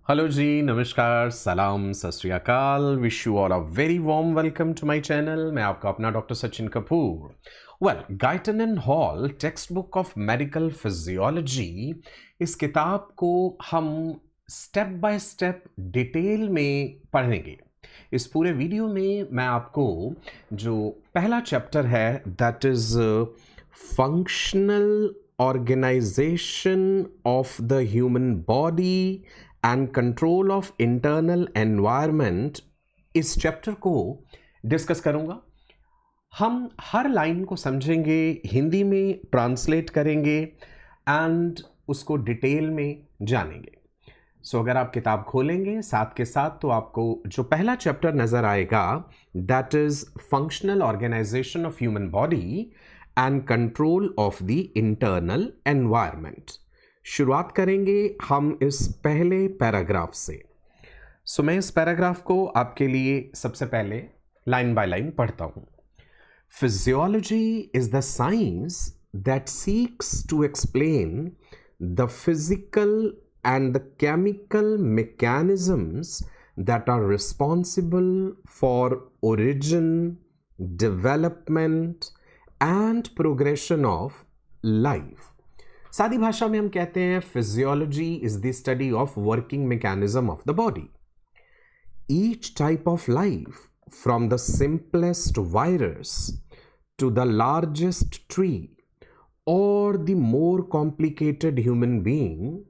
Hello जी, नमस्कार, सलाम, सत श्री अकाल। Wish you all a very warm welcome to my channel. मैं आपका अपना doctor Sachin Kapoor. Guyton and Hall textbook of medical physiology, इस किताब को हम स्टेप बाय स्टेप डिटेल में पढ़ेंगे। इस पूरे वीडियो में मैं आपको जो पहला चैप्टर है that is functional organisation of the human body and control of internal environment, इस चैप्टर को डिस्कस करूंगा। हम हर लाइन को समझेंगे, हिंदी में ट्रांसलेट करेंगे एंड उसको डिटेल में जानेंगे। सो अगर आप किताब खोलेंगे साथ के साथ तो आपको जो पहला चैप्टर नजर आएगा that is functional organisation of human body and control of the internal environment. शुरुआत करेंगे हम इस पहले पैराग्राफ से। सो मैं इस पैराग्राफ को आपके लिए सबसे पहले लाइन बाय लाइन पढ़ता हूं। Physiology is the science that seeks to explain the physical and the chemical mechanisms that are responsible for origin, development and progression of life. सादी भाषा में हम कहते हैं physiology is the study of working mechanism of the body. Each type of life, from the simplest virus to the largest tree or the more complicated human being,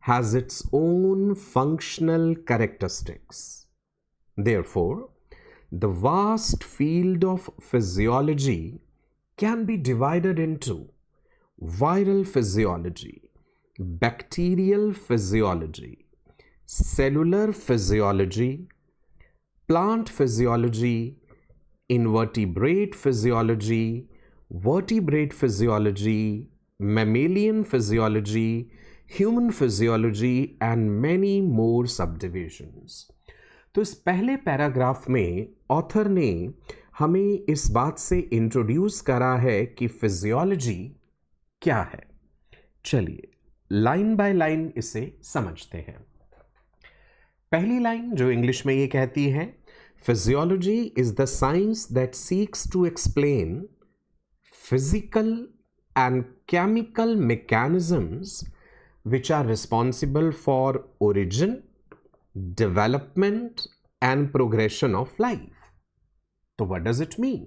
has its own functional characteristics. Therefore, the vast field of physiology can be divided into viral physiology, bacterial physiology, cellular physiology, plant physiology, invertebrate physiology, vertebrate physiology, mammalian physiology, human physiology and many more subdivisions. तो इस पहले paragraph में author ने हमें इस बात से introduce करा है कि फिजियोलॉजी क्या है। चलिए लाइन बाय लाइन इसे समझते हैं। पहली लाइन जो इंग्लिश में ये कहती है, physiology is the science that seeks to explain physical and chemical mechanisms which are responsible for origin, development and progression of life. तो what does it mean?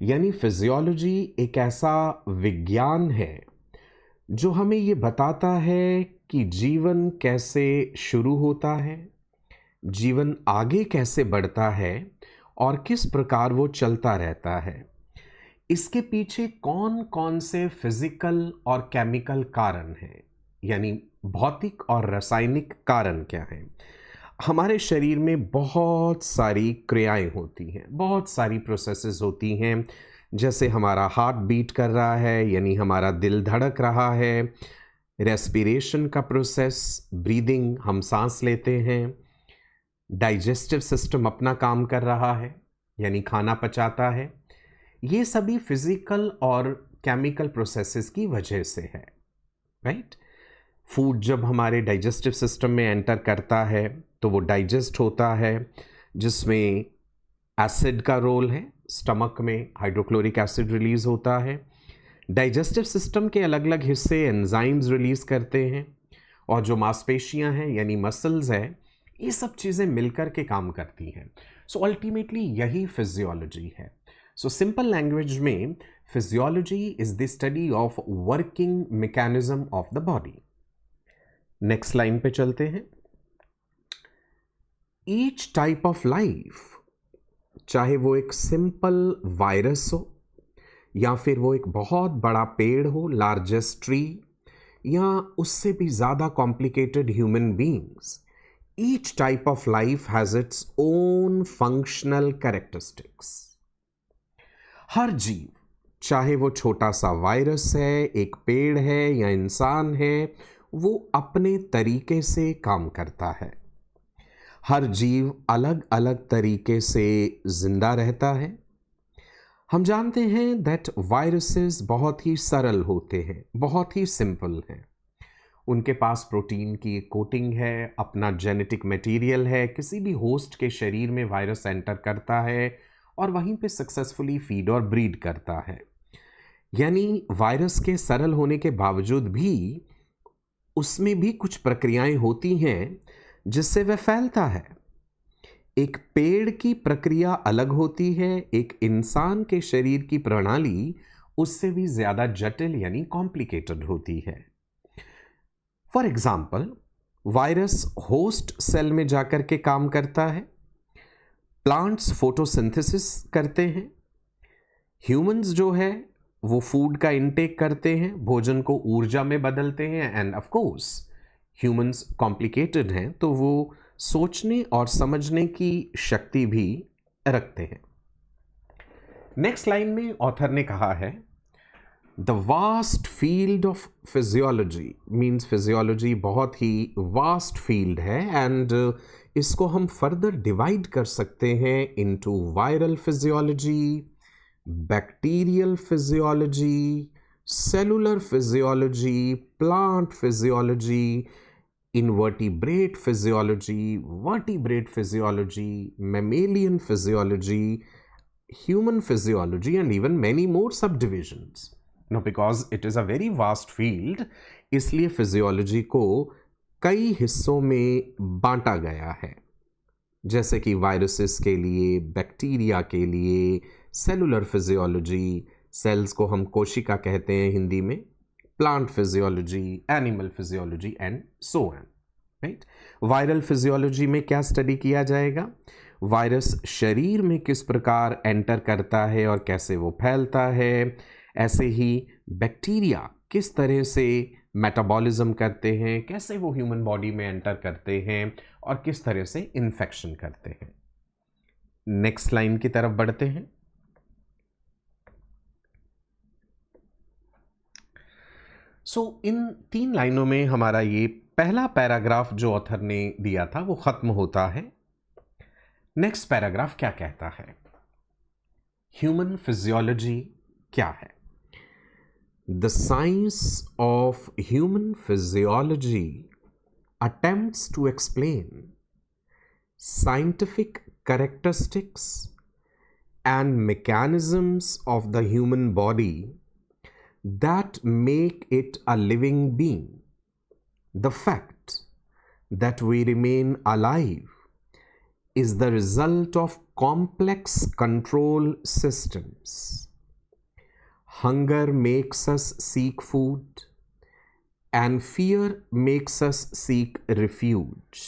यानी फिजियोलॉजी एक ऐसा विज्ञान है जो हमें ये बताता है कि जीवन कैसे शुरू होता है, जीवन आगे कैसे बढ़ता है और किस प्रकार वो चलता रहता है। इसके पीछे कौन कौन से फिजिकल और केमिकल कारण हैं, यानी भौतिक और रासायनिक कारण क्या हैं। हमारे शरीर में बहुत सारी क्रियाएं होती हैं, बहुत सारी प्रोसेसेस होती हैं। जैसे हमारा हार्ट बीट कर रहा है, यानी हमारा दिल धड़क रहा है, रेस्पिरेशन का प्रोसेस, ब्रीदिंग, हम सांस लेते हैं, डाइजेस्टिव सिस्टम अपना काम कर रहा है, यानी खाना पचाता है। ये सभी फिजिकल और केमिकल प्रोसेसेस की वजह से है, राइट। फूड जब हमारे डाइजेस्टिव सिस्टम में एंटर करता है तो वो डाइजेस्ट होता है, जिसमें एसिड का रोल है। स्टमक में हाइड्रोक्लोरिक एसिड रिलीज होता है। डाइजेस्टिव सिस्टम के अलग अलग हिस्से एंजाइम्स रिलीज करते हैं, और जो मांसपेशियां हैं यानी मसल्स है, ये सब चीज़ें मिलकर के काम करती हैं। सो अल्टीमेटली यही फिजियोलॉजी है। सो सिंपल लैंग्वेज में physiology is the study of working mechanism of the body. Next line पे चलते हैं। ईच टाइप ऑफ लाइफ, चाहे वो एक सिंपल वायरस हो या फिर वो एक बहुत बड़ा पेड़ हो, लार्जेस्ट ट्री, या उससे भी ज़्यादा complicated human beings, each type of life has its own functional characteristics. हर जीव, चाहे वो छोटा सा वायरस है, एक पेड़ है या इंसान है, वो अपने तरीके से काम करता है। हर जीव अलग अलग तरीके से जिंदा रहता है। हम जानते हैं दैट वायरसेस बहुत ही सरल होते हैं, बहुत ही सिंपल हैं। उनके पास प्रोटीन की एक कोटिंग है, अपना जेनेटिक मटेरियल है, किसी भी होस्ट के शरीर में वायरस एंटर करता है और वहीं पे सक्सेसफुली फीड और ब्रीड करता है। यानी वायरस के सरल होने के बावजूद भी उसमें भी कुछ प्रक्रियाएं होती हैं जिससे वह फैलता है। एक पेड़ की प्रक्रिया अलग होती है, एक इंसान के शरीर की प्रणाली उससे भी ज्यादा जटिल यानी कॉम्प्लिकेटेड होती है। For example, virus host cell में जाकर के काम करता है, प्लांट्स फोटोसिंथेसिस करते हैं, ह्यूमंस जो है वो फूड का इनटेक करते हैं, भोजन को ऊर्जा में बदलते हैं, end of course humans complicated हैं तो वो सोचने और समझने की शक्ति भी रखते हैं। नेक्स्ट लाइन में ऑथर ने कहा है, the vast field of physiology, means physiology बहुत ही वास्ट फील्ड है एंड इसको हम फर्दर डिवाइड कर सकते हैं into viral physiology, bacterial physiology, cellular physiology, plant physiology, invertebrate physiology, vertebrate physiology, mammalian physiology, human physiology, and even many more subdivisions. Now, because it is a very vast field, इसलिए physiology को कई हिस्सों में बांटा गया है, जैसे कि वायरसेस के लिए, बैक्टीरिया के लिए, सेलुलर फिजियोलॉजी, सेल्स को हम कोशिका कहते हैं हिंदी में, plant physiology, animal physiology and so on, right. Viral physiology में क्या स्टडी किया जाएगा? वायरस शरीर में किस प्रकार एंटर करता है और कैसे वो फैलता है। ऐसे ही बैक्टीरिया किस तरह से मेटाबॉलिज्म करते हैं, कैसे वो ह्यूमन बॉडी में एंटर करते हैं और किस तरह से इन्फेक्शन करते हैं। नेक्स्ट लाइन की तरफ बढ़ते हैं। इन 3 लाइनों में हमारा ये पहला पैराग्राफ जो ऑथर ने दिया था वो खत्म होता है। नेक्स्ट पैराग्राफ क्या कहता है? ह्यूमन फिजियोलॉजी क्या है? The science of human physiology attempts to explain scientific characteristics and mechanisms of the human body that make it a living being. The fact that we remain alive is the result of complex control systems. Hunger makes us seek food and fear makes us seek refuge.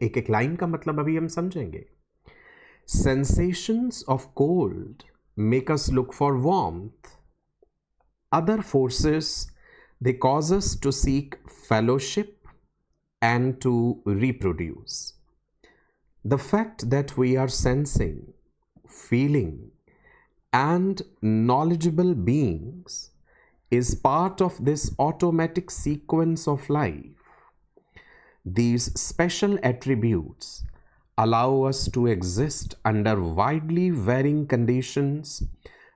एक एक line का मतलब अभी हम समझेंगे। Sensations of cold make us look for warmth. Other forces, they cause us to seek fellowship and to reproduce. The fact that we are sensing, feeling, and knowledgeable beings is part of this automatic sequence of life. These special attributes allow us to exist under widely varying conditions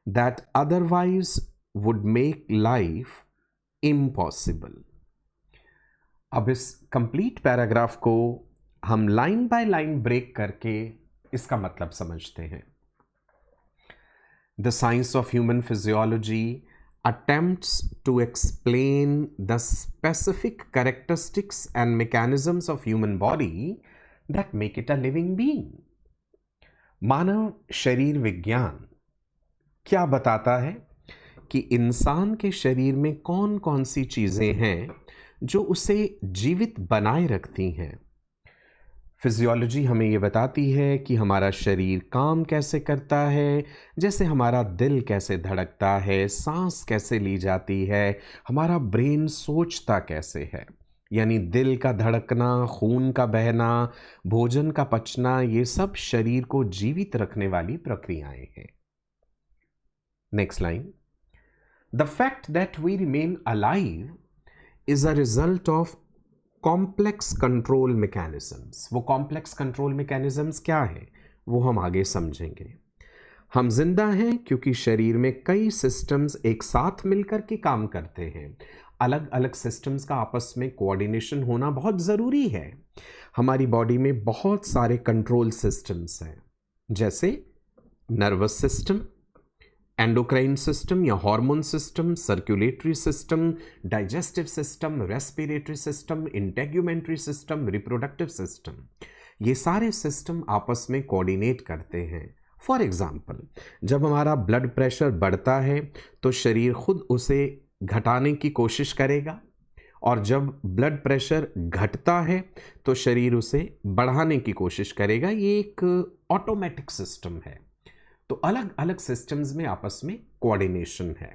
that otherwise would make life impossible. अब इस complete paragraph को हम line by line break करके इसका मतलब समझते हैं। The science of human physiology attempts to explain the specific characteristics and mechanisms of human body that make it a living being. मानव शरीर विज्ञान क्या बताता है कि इंसान के शरीर में कौन कौन सी चीज़ें हैं जो उसे जीवित बनाए रखती हैं। फिजियोलॉजी हमें ये बताती है कि हमारा शरीर काम कैसे करता है, जैसे हमारा दिल कैसे धड़कता है, सांस कैसे ली जाती है, हमारा ब्रेन सोचता कैसे है, यानी दिल का धड़कना, खून का बहना, भोजन का पचना, ये सब शरीर को जीवित रखने वाली प्रक्रियाएं हैं। Next line. The fact that we remain alive is a result of complex control mechanisms. वो complex control mechanisms क्या है वो हम आगे समझेंगे। हम जिंदा हैं क्योंकि शरीर में कई सिस्टम्स एक साथ मिलकर के काम करते हैं। अलग अलग सिस्टम्स का आपस में कोऑर्डिनेशन होना बहुत ज़रूरी है। हमारी बॉडी में बहुत सारे कंट्रोल सिस्टम्स हैं, जैसे नर्वस सिस्टम, एंडोक्राइन सिस्टम या hormone system, circulatory system, digestive system, respiratory system, integumentary system, reproductive system. ये सारे सिस्टम आपस में कोऑर्डिनेट करते हैं। फॉर एग्जाम्पल, जब हमारा ब्लड प्रेशर बढ़ता है तो शरीर खुद उसे घटाने की कोशिश करेगा, और जब ब्लड प्रेशर घटता है तो शरीर उसे बढ़ाने की कोशिश करेगा। ये एक ऑटोमेटिक सिस्टम है। तो अलग अलग सिस्टम्स में आपस में कोऑर्डिनेशन है।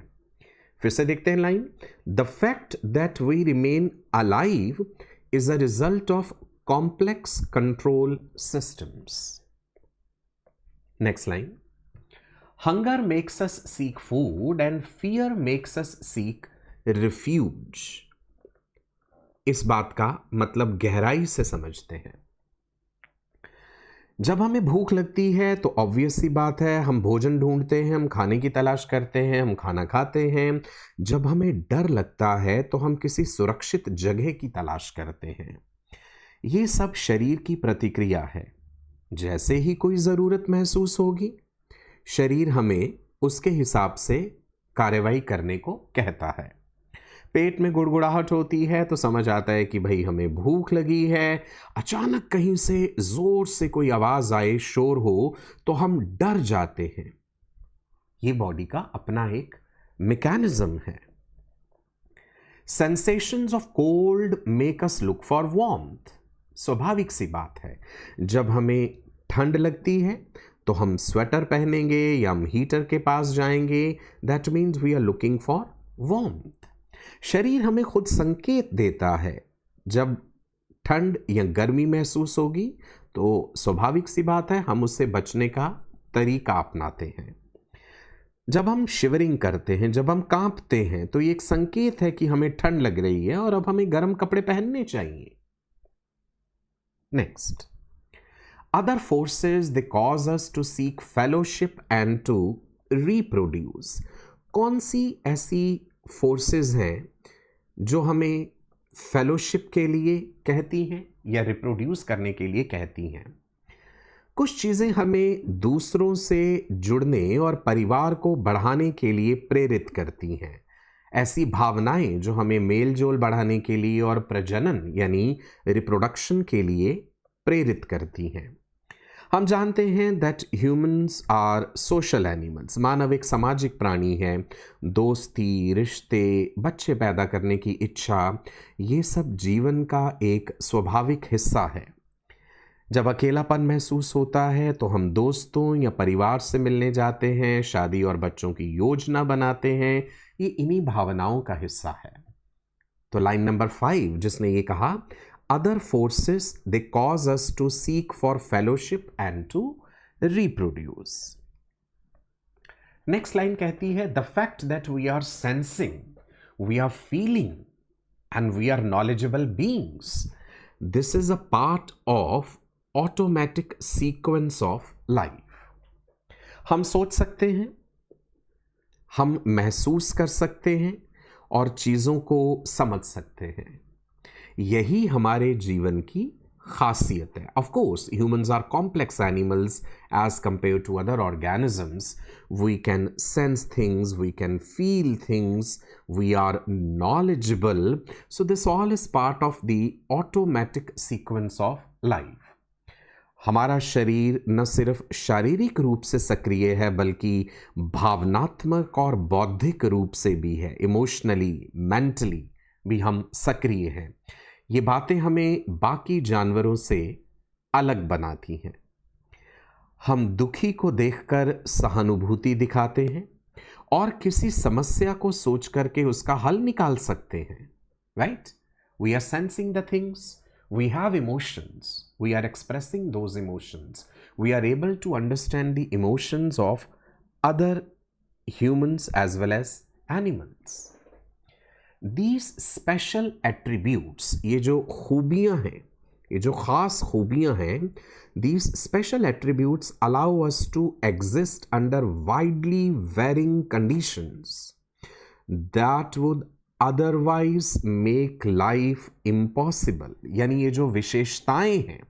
फिर से देखते हैं line, the fact that we remain alive is a result of complex control systems. Next line, hunger makes us seek food and fear makes us seek refuge. इस बात का मतलब गहराई से समझते हैं। जब हमें भूख लगती है तो ऑब्वियस सी बात है, हम भोजन ढूंढते हैं, हम खाने की तलाश करते हैं, हम खाना खाते हैं। जब हमें डर लगता है तो हम किसी सुरक्षित जगह की तलाश करते हैं। ये सब शरीर की प्रतिक्रिया है। जैसे ही कोई ज़रूरत महसूस होगी, शरीर हमें उसके हिसाब से कार्रवाई करने को कहता है। पेट में गुड़गुड़ाहट होती है तो समझ आता है कि भाई हमें भूख लगी है। अचानक कहीं से जोर से कोई आवाज आए, शोर हो, तो हम डर जाते हैं। ये बॉडी का अपना एक मैकेनिज्म है। Sensations of cold make us look for warmth. स्वाभाविक सी बात है, जब हमें ठंड लगती है तो हम स्वेटर पहनेंगे या हम हीटर के पास जाएंगे। That means we are looking for warmth. शरीर हमें खुद संकेत देता है। जब ठंड या गर्मी महसूस होगी तो स्वाभाविक सी बात है, हम उससे बचने का तरीका अपनाते हैं। जब हम शिवरिंग करते हैं, जब हम कांपते हैं, तो ये एक संकेत है कि हमें ठंड लग रही है और अब हमें गर्म कपड़े पहनने चाहिए। Next, other forces they cause us to seek fellowship and to reproduce। कौन सी ऐसी फोर्सेस हैं जो हमें फेलोशिप के लिए कहती हैं या रिप्रोड्यूस करने के लिए कहती हैं? कुछ चीज़ें हमें दूसरों से जुड़ने और परिवार को बढ़ाने के लिए प्रेरित करती हैं। ऐसी भावनाएं जो हमें मेल जोल बढ़ाने के लिए और प्रजनन यानी रिप्रोडक्शन के लिए प्रेरित करती हैं। हम जानते हैं that humans are social animals. मानव एक सामाजिक प्राणी है। दोस्ती, रिश्ते, बच्चे पैदा करने की इच्छा, ये सब जीवन का एक स्वाभाविक हिस्सा है। जब अकेलापन महसूस होता है तो हम दोस्तों या परिवार से मिलने जाते हैं, शादी और बच्चों की योजना बनाते हैं। ये इन्हीं भावनाओं का हिस्सा है। तो लाइन नंबर 5 जिसने ये कहा, other forces they cause us to seek for fellowship and to reproduce। next line कहती है, the fact that we are sensing, we are feeling and we are knowledgeable beings, this is a part of automatic sequence of life। हम सोच सकते हैं, हम महसूस कर सकते हैं और चीज़ों को समझ सकते हैं। यही हमारे जीवन की खासियत है। Of course humans are complex animals as compared to other organisms. We can sense things, we can feel things, we are knowledgeable. So this all is part of the automatic sequence of life. हमारा शरीर न सिर्फ शारीरिक रूप से सक्रिय है बल्कि भावनात्मक और बौद्धिक रूप से भी है। इमोशनली, मेंटली भी हम सक्रिय हैं। ये बातें हमें बाकी जानवरों से अलग बनाती हैं। हम दुखी को देखकर सहानुभूति दिखाते हैं और किसी समस्या को सोच करके उसका हल निकाल सकते हैं। Right? We are sensing the things, we have emotions, we are expressing those emotions, we are able to understand the emotions of other humans as well as animals. These special attributes, ये जो खूबियाँ हैं, ये जो ख़ास खूबियाँ हैं, these special attributes allow us to exist under widely varying conditions that would otherwise make life impossible, यानी ये जो विशेषताएं हैं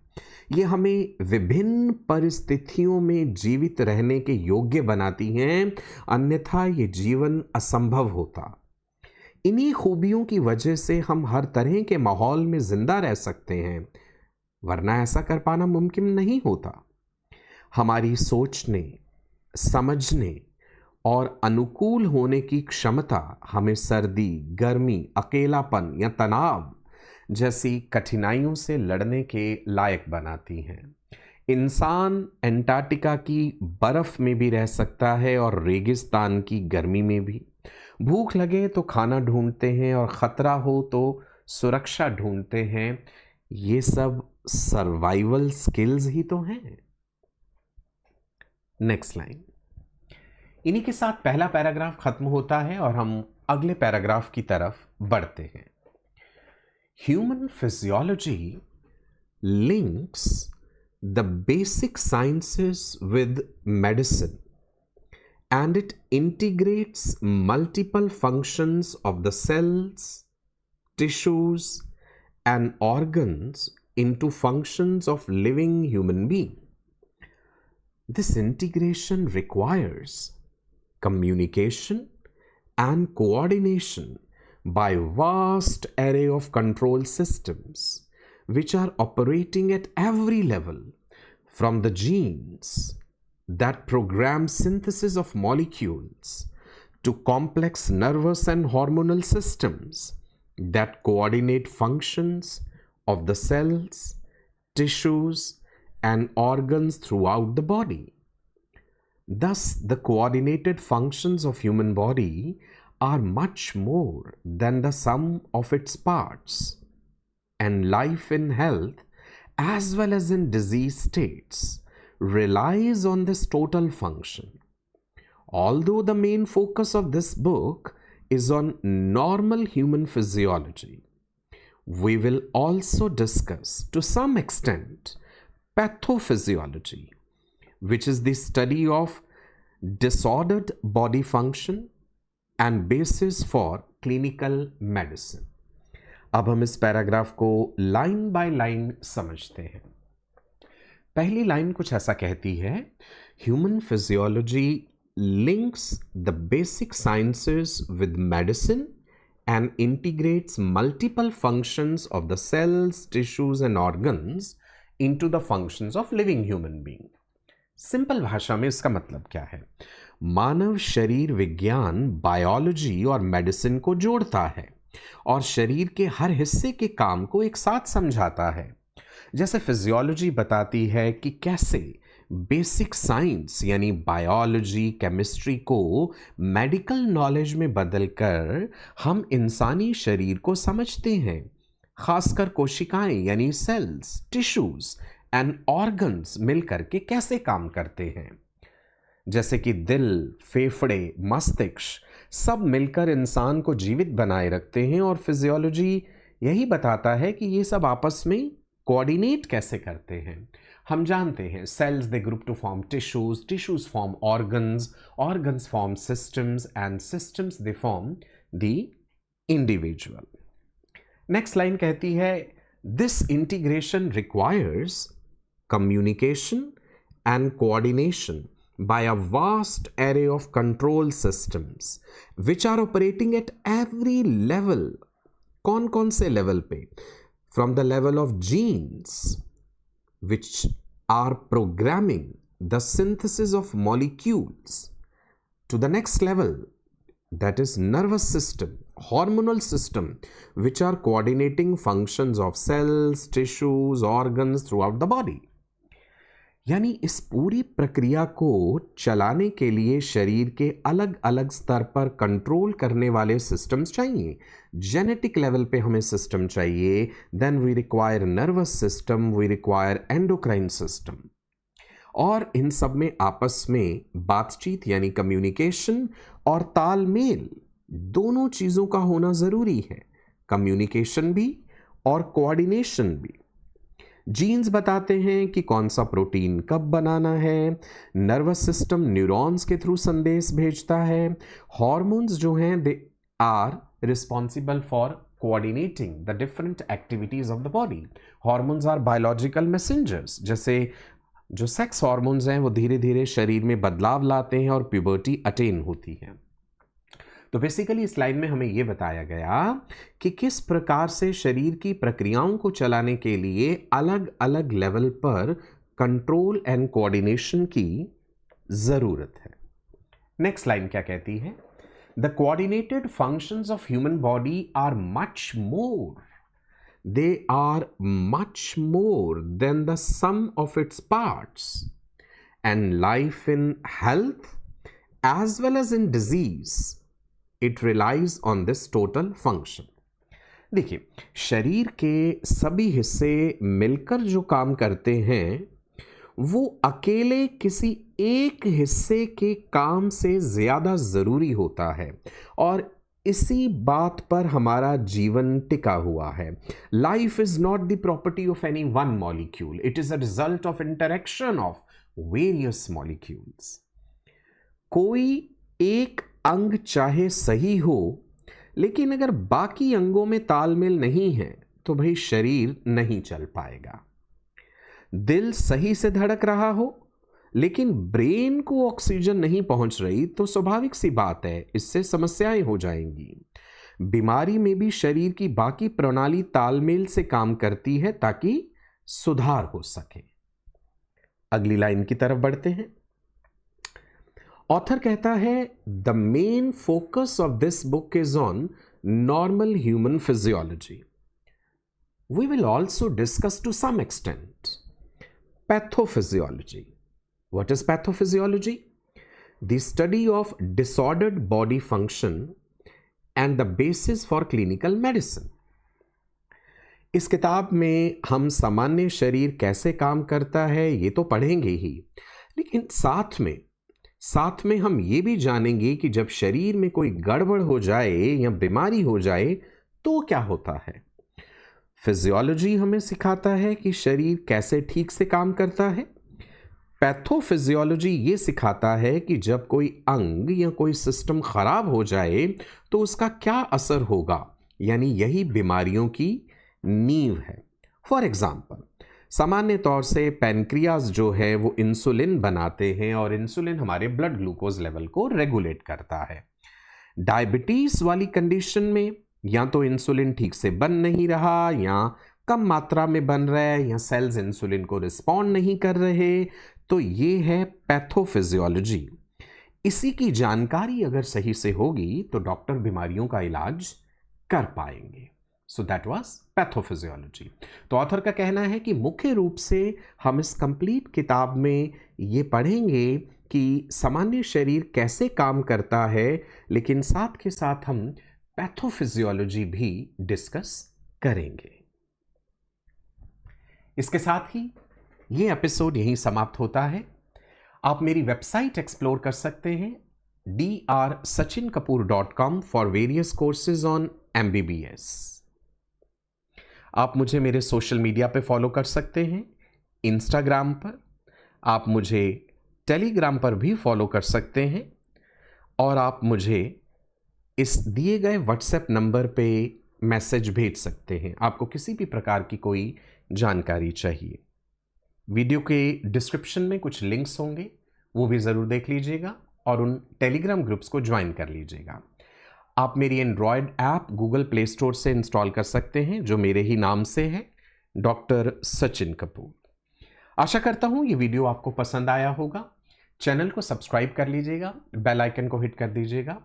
ये हमें विभिन्न परिस्थितियों में जीवित रहने के योग्य बनाती हैं, अन्यथा ये जीवन असंभव होता। इन्हीं खूबियों की वजह से हम हर तरह के माहौल में जिंदा रह सकते हैं, वरना ऐसा कर पाना मुमकिन नहीं होता। हमारी सोचने, समझने और अनुकूल होने की क्षमता हमें सर्दी, गर्मी, अकेलापन या तनाव जैसी कठिनाइयों से लड़ने के लायक बनाती हैं। इंसान अंटार्कटिका की बर्फ में भी रह सकता है और रेगिस्तान की गर्मी में भी। भूख लगे तो खाना ढूंढते हैं और खतरा हो तो सुरक्षा ढूंढते हैं। ये सब सर्वाइवल स्किल्स ही तो हैं। Next line. इन्हीं के साथ पहला पैराग्राफ खत्म होता है और हम अगले पैराग्राफ की तरफ बढ़ते हैं। Human physiology links the basic sciences with medicine and it integrates multiple functions of the cells, tissues, and organs into functions of living human being. This integration requires communication and coordination by vast array of control systems which are operating at every level, from the genes that program synthesis of molecules to complex nervous and hormonal systems that coordinate functions of the cells, tissues, and organs throughout the body. Thus, the coordinated functions of human body are much more than the sum of its parts, and life in health as well as in disease states relies on this total function. Although the main focus of this book is on normal human physiology, we will also discuss to some extent pathophysiology, which is the study of disordered body function and basis for clinical medicine. अब हम इस paragraph को line by line समझते हैं। पहली line कुछ ऐसा कहती है, human physiology links the basic sciences with medicine and integrates multiple functions of the cells, tissues and organs into the functions of living human being. Simple भाषा में इसका मतलब क्या है? मानव शरीर विज्ञान बायोलॉजी और मेडिसिन को जोड़ता है और शरीर के हर हिस्से के काम को एक साथ समझाता है। जैसे फिजियोलॉजी बताती है कि कैसे बेसिक साइंस यानी बायोलॉजी, केमिस्ट्री को मेडिकल नॉलेज में बदलकर हम इंसानी शरीर को समझते हैं, खासकर कोशिकाएं यानी सेल्स, टिश्यूज एंड ऑर्गन्स मिलकर के कैसे काम करते हैं। जैसे कि दिल, फेफड़े, मस्तिष्क सब मिलकर इंसान को जीवित बनाए रखते हैं और फिजियोलॉजी यही बताता है कि ये सब आपस में कोऑर्डिनेट कैसे करते हैं। हम जानते हैं cells they group to form tissues, tissues form organs, organs form systems and systems they form the individual. Next line कहती है, this integration requires communication and coordination by a vast array of control systems which are operating at every level. कौन कौन से level पे? From the level of genes which are programming the synthesis of molecules to the next level, that is nervous system, hormonal system which are coordinating functions of cells, tissues, organs throughout the body. यानी इस पूरी प्रक्रिया को चलाने के लिए शरीर के अलग अलग स्तर पर कंट्रोल करने वाले सिस्टम्स चाहिए। जेनेटिक लेवल पे हमें सिस्टम चाहिए, then we require nervous system, we require endocrine system, और इन सब में आपस में बातचीत यानी कम्युनिकेशन और तालमेल दोनों चीज़ों का होना ज़रूरी है, कम्युनिकेशन भी और कोऑर्डिनेशन भी। जीन्स बताते हैं कि कौन सा प्रोटीन कब बनाना है, नर्वस सिस्टम न्यूरॉन्स के थ्रू संदेश भेजता है, हॉर्मोन्स जो हैं they are responsible for coordinating the different activities of the body. Hormones are biological messengers. जैसे जो सेक्स हार्मोन्स हैं वो धीरे धीरे शरीर में बदलाव लाते हैं और प्यूबर्टी अटेन होती है। तो बेसिकली इस स्लाइड में हमें ये बताया गया कि किस प्रकार से शरीर की प्रक्रियाओं को चलाने के लिए अलग अलग लेवल पर कंट्रोल एंड कोऑर्डिनेशन की जरूरत है। नेक्स्ट लाइन क्या कहती है? The coordinated functions of human body are much more, they are much more than the sum of its parts, and life in health as well as in disease it relies on this total function. देखिए, शरीर के सभी हिस्से मिलकर जो काम करते हैं वो अकेले किसी एक हिस्से के काम से ज्यादा जरूरी होता है और इसी बात पर हमारा जीवन टिका हुआ है। Life is not the property of any one molecule, it is a result of interaction of various molecules. कोई एक अंग चाहे सही हो, लेकिन अगर बाकी अंगों में तालमेल नहीं है तो भाई शरीर नहीं चल पाएगा। दिल सही से धड़क रहा हो लेकिन ब्रेन को ऑक्सीजन नहीं पहुंच रही तो स्वाभाविक सी बात है, इससे समस्याएं हो जाएंगी। बीमारी में भी शरीर की बाकी प्रणाली तालमेल से काम करती है ताकि सुधार हो सके। अगली लाइन की तरफ बढ़ते हैं। ऑथर कहता है, the main focus of this book is on normal human physiology. We will also discuss to some extent pathophysiology. What is pathophysiology? The study of disordered body function and the basis for clinical medicine. इस किताब में हम सामान्य शरीर कैसे काम करता है ये तो पढ़ेंगे ही, लेकिन साथ में हम ये भी जानेंगे कि जब शरीर में कोई गड़बड़ हो जाए या बीमारी हो जाए तो क्या होता है। फिजियोलॉजी हमें सिखाता है कि शरीर कैसे ठीक से काम करता है। पैथोफिजियोलॉजी ये सिखाता है कि जब कोई अंग या कोई सिस्टम खराब हो जाए तो उसका क्या असर होगा, यानी यही बीमारियों की नींव है। फॉर एग्जाम्पल, सामान्य तौर से पैनक्रियाज जो है वो इंसुलिन बनाते हैं और इंसुलिन हमारे ब्लड ग्लूकोज लेवल को रेगुलेट करता है। डायबिटीज वाली कंडीशन में या तो इंसुलिन ठीक से बन नहीं रहा या कम मात्रा में बन रहा है या सेल्स इंसुलिन को रिस्पॉन्ड नहीं कर रहे, तो ये है पैथोफिजियोलॉजी। इसी की जानकारी अगर सही से होगी तो डॉक्टर बीमारियों का इलाज कर पाएंगे। So that was pathophysiology. तो ऑथर का कहना है कि मुख्य रूप से हम इस कंप्लीट किताब में ये पढ़ेंगे कि सामान्य शरीर कैसे काम करता है, लेकिन साथ के साथ हम पैथोफिजियोलॉजी भी डिस्कस करेंगे। इसके साथ ही ये एपिसोड यहीं समाप्त होता है। आप मेरी वेबसाइट एक्सप्लोर कर सकते हैं drsachinkapoor.com for various courses on MBBS। आप मुझे मेरे सोशल मीडिया पे फॉलो कर सकते हैं, इंस्टाग्राम पर, आप मुझे टेलीग्राम पर भी फॉलो कर सकते हैं और आप मुझे इस दिए गए व्हाट्सएप नंबर पे मैसेज भेज सकते हैं आपको किसी भी प्रकार की कोई जानकारी चाहिए। वीडियो के डिस्क्रिप्शन में कुछ लिंक्स होंगे, वो भी ज़रूर देख लीजिएगा और उन टेलीग्राम ग्रुप्स को ज्वाइन कर लीजिएगा। आप मेरी Android app Google play store से इंस्टॉल कर सकते हैं जो मेरे ही नाम से है, डॉक्टर सचिन कपूर। आशा करता हूँ ये वीडियो आपको पसंद आया होगा। चैनल को सब्सक्राइब कर लीजिएगा, बेल आइकन को हिट कर दीजिएगा।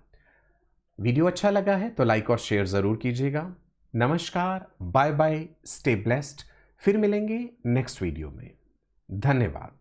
वीडियो अच्छा लगा है तो लाइक और शेयर ज़रूर कीजिएगा। नमस्कार, बाय बाय, स्टे ब्लेस्ड। फिर मिलेंगे नेक्स्ट वीडियो में। धन्यवाद।